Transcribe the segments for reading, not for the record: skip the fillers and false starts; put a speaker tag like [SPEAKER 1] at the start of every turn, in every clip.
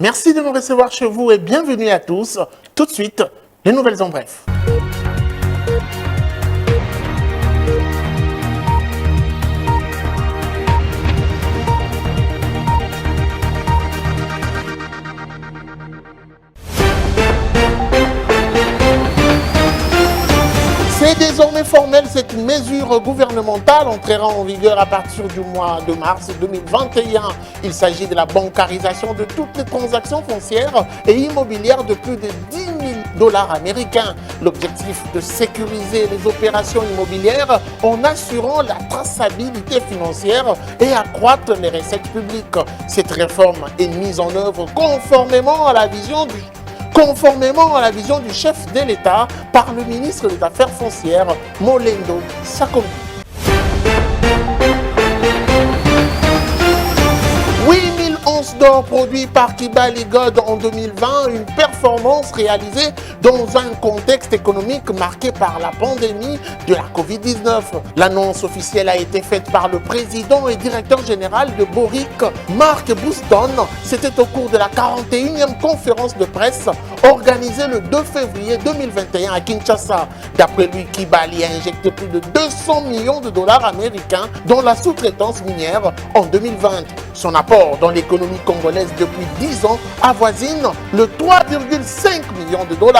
[SPEAKER 1] Merci de nous recevoir chez vous et bienvenue à tous. Tout de suite, les nouvelles en bref. C'est désormais formel, cette mesure gouvernementale entrera en vigueur à partir du mois de mars 2021. Il s'agit de la bancarisation de toutes les transactions foncières et immobilières de plus de 10 000 $ américains. L'objectif de sécuriser les opérations immobilières en assurant la traçabilité financière et accroître les recettes publiques. Cette réforme est mise en œuvre conformément à la vision du chef de l'État par le ministre des Affaires foncières, Molendo Sakomi. 8000 onces d'or produits par Kibali Gold en 2020, une performance réalisée dans un contexte économique marqué par la pandémie de la Covid-19. L'annonce officielle a été faite par le président et directeur général de Boric, Mark Bouston. C'était au cours de la 41e conférence de presse organisée le 2 février 2021 à Kinshasa. D'après lui, Kibali a injecté plus de 200 millions de $ américains dans la sous-traitance minière en 2020. Son apport dans l'économie congolaise depuis 10 ans avoisine le 3,5 millions de $.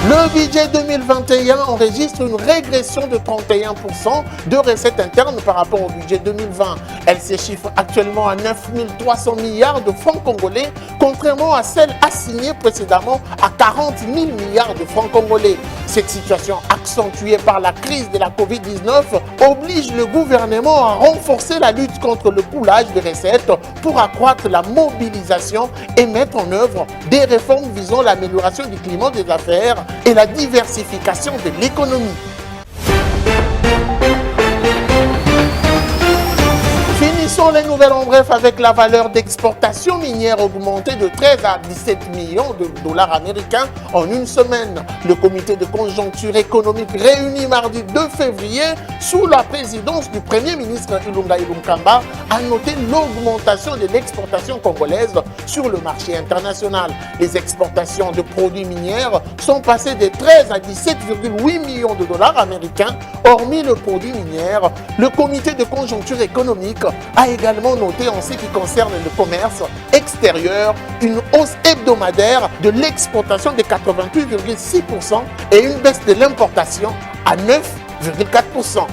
[SPEAKER 1] Le budget 2021 enregistre une régression de 31% de recettes internes par rapport au budget 2020. Elle se chiffre actuellement à 9 300 milliards de francs congolais, contrairement à celle assignée précédemment à 40 000 milliards de francs congolais. Cette situation accentuée par la crise de la Covid-19 oblige le gouvernement à renforcer la lutte contre le coulage des recettes pour accroître la mobilisation et mettre en œuvre des réformes visant l'amélioration du climat des affaires et la diversification de l'économie. Finissons les nouvelles en bref avec la valeur d'exportation minière augmentée de 13 à 17 millions de $ américains en une semaine. Le comité de conjoncture économique réuni mardi 2 février sous la présidence du Premier ministre Ilunga Ilunkamba a noté l'augmentation de l'exportation congolaise sur le marché international. Les exportations de produits miniers sont passées de 13 à 17,8 millions de $ américains. Hormis le produit minier, le comité de conjoncture économique a également noté en ce qui concerne le commerce extérieur une hausse hebdomadaire de l'exportation de 88,6% et une baisse de l'importation à 9,4%.